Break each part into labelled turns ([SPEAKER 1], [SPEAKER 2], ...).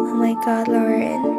[SPEAKER 1] Oh my God, Lauren.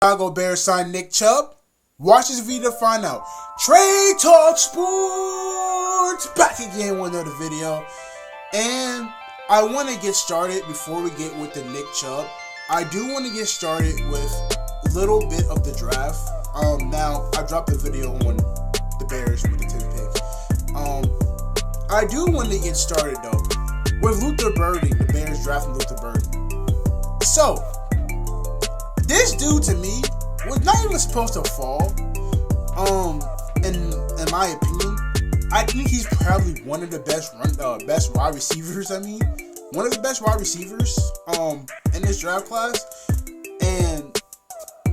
[SPEAKER 2] Chicago Bears sign Nick Chubb. Watch this video to find out. Trade Talk Sports back again with another video. And I want to get started before we get with the Nick Chubb. I do want to get started with a little bit of the draft. Now I dropped a video on the Bears with the 10th pick. I do want to get started though with Luther Burden. The Bears drafting Luther Burden. So this dude to me was not even supposed to fall. In my opinion, I think he's probably one of the best wide receivers. One of the best wide receivers in this draft class. And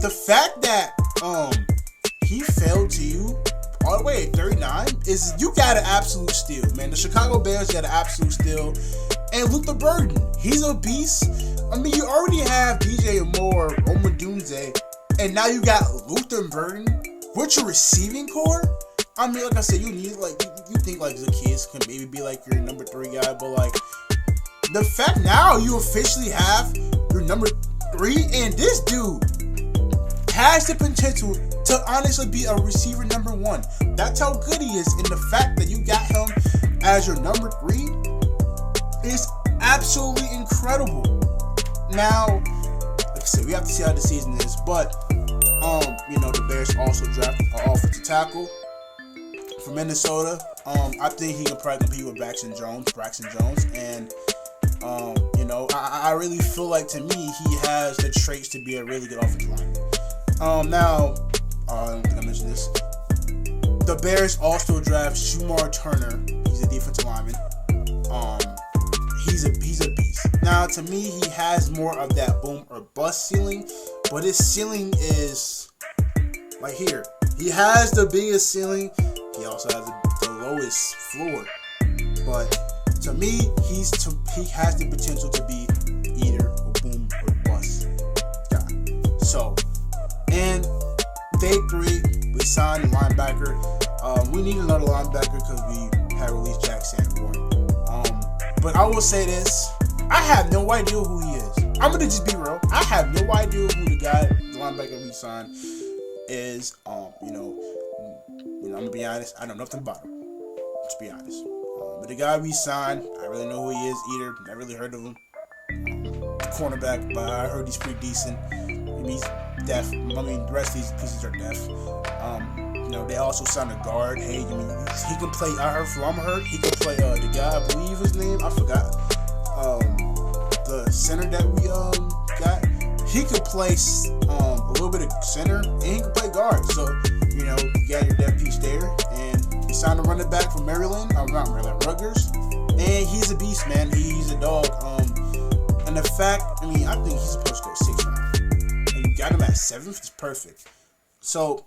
[SPEAKER 2] the fact that he fell to you all the way at 39 is you got an absolute steal, man. The Chicago Bears got an absolute steal. And Luther Burden, he's a beast. I mean, you already have DJ Moore, Roma Dunze, and now you got Luther Burden with your receiving core. I mean, like I said, you need you think like the kids can maybe be like your number 3 guy, but like the fact now you officially have your number 3, and this dude has the potential to honestly be a receiver number 1. That's how good he is, and the fact that you got him as your number 3 is absolutely incredible. Now, like I said, we have to see how the season is, but the Bears also drafted an offensive tackle from Minnesota. I think he can probably compete with Braxton Jones, and I really feel like, to me, he has the traits to be a really good offensive lineman. Now, I don't think I mentioned this. The Bears also draft Shamar Turner. He's a defensive lineman. He's a beast. Now, to me, he has more of that boom or bust ceiling, but his ceiling is right here. He has the biggest ceiling. He also has the lowest floor. But to me, he has the potential to be either a boom or bust guy. So, and day 3, we signed a linebacker. We need another linebacker because we had released Jack Sanborn. But I will say this, I have no idea who he is. I'm going to just be real. I have no idea who the linebacker we signed is. I'm going to be honest, I know nothing about him. Let's be honest. But the guy we signed, I really know who he is either. I really heard of him. Cornerback, but I heard he's pretty decent. He's deaf. The rest of these pieces are deaf. They also signed a guard. Hey, he can play. I heard from he can play the guy, I believe his name, I forgot. The center that we got, he could play a little bit of center, and he can play guard. So you got your depth piece there, and you signed a running back from Maryland. Rutgers, and he's a beast, man. He's a dog. And the fact, I think he's supposed to go 6th round, and you got him at 7th. It's perfect. So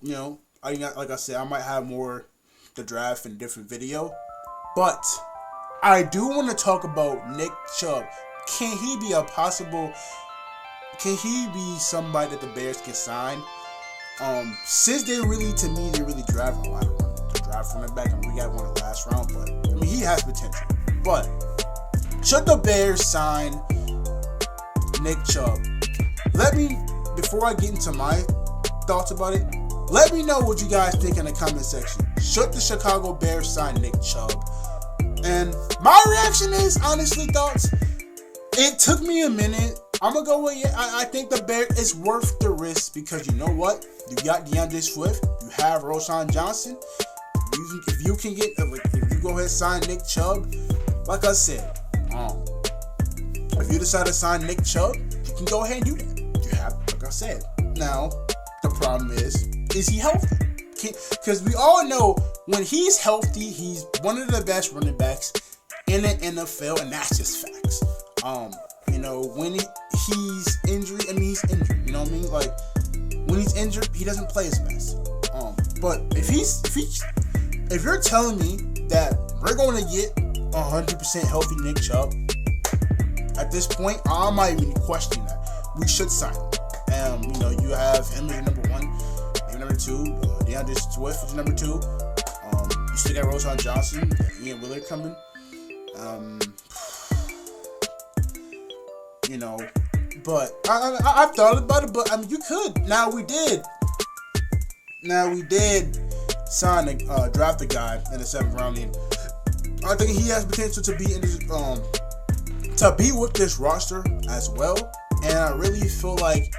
[SPEAKER 2] like I said, I might have more the draft in a different video, but I do want to talk about Nick Chubb. Can he be somebody that the Bears can sign? Since they really draft a lot of draft running back, we got one in the last round, but he has potential. But should the Bears sign Nick Chubb? Before I get into my thoughts about it, let me know what you guys think in the comment section. Should the Chicago Bears sign Nick Chubb? And my reaction is, honestly, thoughts, it took me a minute. I'm going to go with, I think the Bears is worth the risk, because you know what? You got DeAndre Swift. You have Roschon Johnson. If you go ahead and sign Nick Chubb, like I said, if you decide to sign Nick Chubb, you can go ahead and do that. You have, like I said. Now, the problem is he healthy? Because we all know when he's healthy, he's one of the best running backs in the NFL, and that's just facts. When he's injured, he's injured. You know what I mean? Like, when he's injured, he doesn't play his best. But if you're telling me that we're going to get 100% healthy Nick Chubb, at this point, I might even question that. We should sign him. You have him as your number one, maybe number two. DeAndre Swift is number two. You still got Roschon Johnson, Ian Willard coming. But I've thought about it. But you could. Now we did sign draft a guy in the 7th round. And I think he has potential to be in this, to be with this roster as well. And I really feel like,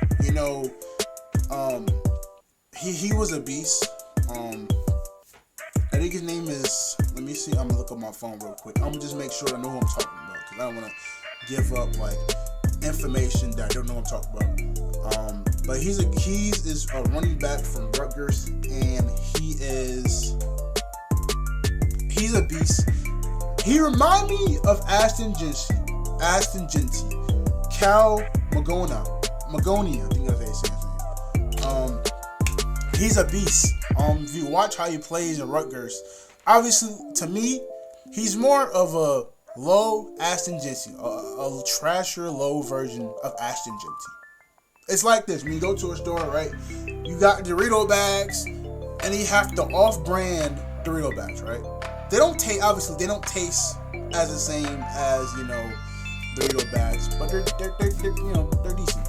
[SPEAKER 2] he was a beast. I think his name is, let me see, I'm gonna look up my phone real quick. I'm gonna just make sure I know who I'm talking about, because I don't want to give up like information that I don't know what I'm talking about. But he's a running back from Rutgers, and he's a beast. He reminds me of Ashton Genty, Cal Magonia, I think that's how you say his name. He's a beast. If you watch how he plays in Rutgers, obviously to me, he's more of a low Ashton Genty, a trasher low version of Ashton Genty. It's like this: when you go to a store, right? You got Dorito bags, and you have the off-brand Dorito bags, right? They don't taste as the same as Dorito bags, but they're decent.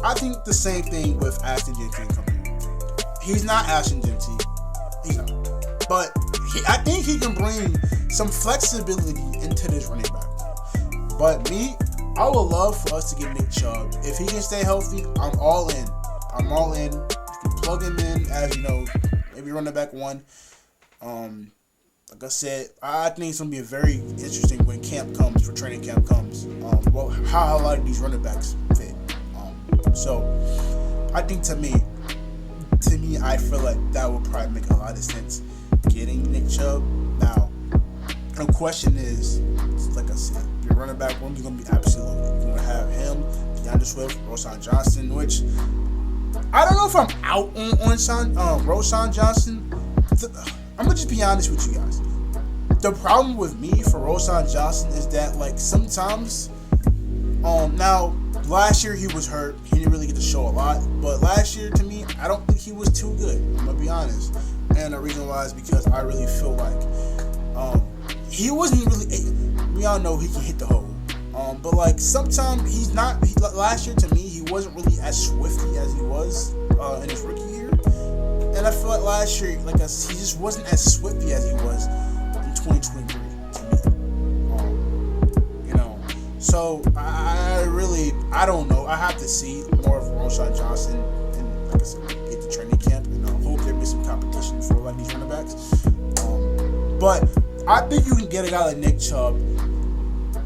[SPEAKER 2] I think the same thing with Ashton Genty and company. He's not Ashton Genty, he's not, but I think he can bring some flexibility into this running back. But I would love for us to get Nick Chubb. If he can stay healthy, I'm all in. You can plug him in as maybe running back one. Like I said, I think it's gonna be very interesting when training camp comes. How a lot of these running backs fit. So I think to me, I feel like that would probably make a lot of sense, getting Nick Chubb. Now, the question is, like I said, your running back room is gonna be absolutely loaded. You're gonna have him, DeAndre Swift, Roschon Johnson, which I don't know if I'm out on Roschon Johnson. I'm gonna just be honest with you guys. The problem with me for Roschon Johnson is that, like, sometimes, now last year he was hurt. He didn't really get to show a lot. But last year, to me, I don't think he was too good. I'm gonna be honest. And the reason why is because I really feel like he wasn't really. We all know he can hit the hole. But like sometimes he's not. Last year, to me, he wasn't really as swifty as he was in his rookie year. And I feel like last year, he just wasn't as swifty as he was in 2023 to me. So I don't know. I have to see more of Roschon Johnson, and like I said, get the training camp, and I hope there be some competition for like these running backs. But I think you can get a guy like Nick Chubb.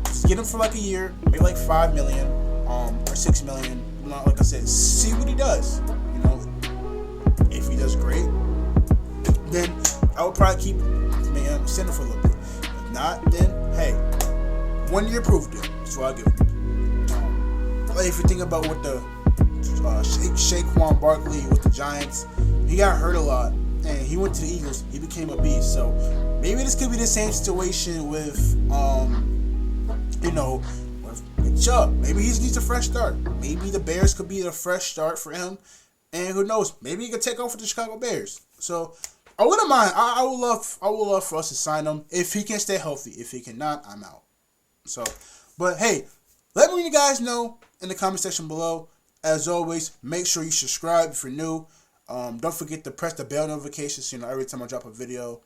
[SPEAKER 2] Just get him for like a year, maybe like $5 million, or $6 million. Like I said, see what he does. If he does great, then I would probably keep send him for a little bit. If not, then hey, 1 year proved it. That's what I give him. Like if you think about what the Saquon Barkley with the Giants, he got hurt a lot, and he went to the Eagles. He became a beast. So maybe this could be the same situation with with Chubb. Maybe he needs a fresh start. Maybe the Bears could be a fresh start for him. And who knows? Maybe he could take over the Chicago Bears. So I wouldn't mind. I would love for us to sign him if he can stay healthy. If he cannot, I'm out. So, but hey, let me you guys know in the comment section below. As always, make sure you subscribe if you're new. Don't forget to press the bell notifications so every time I drop a video,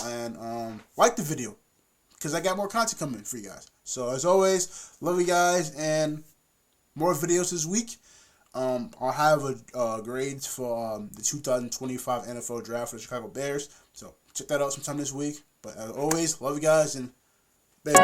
[SPEAKER 2] and like the video because I got more content coming for you guys. So as always, love you guys, and more videos this week. I'll have a grades for the 2025 NFL Draft for the Chicago Bears. So check that out sometime this week. But as always, love you guys, and baby.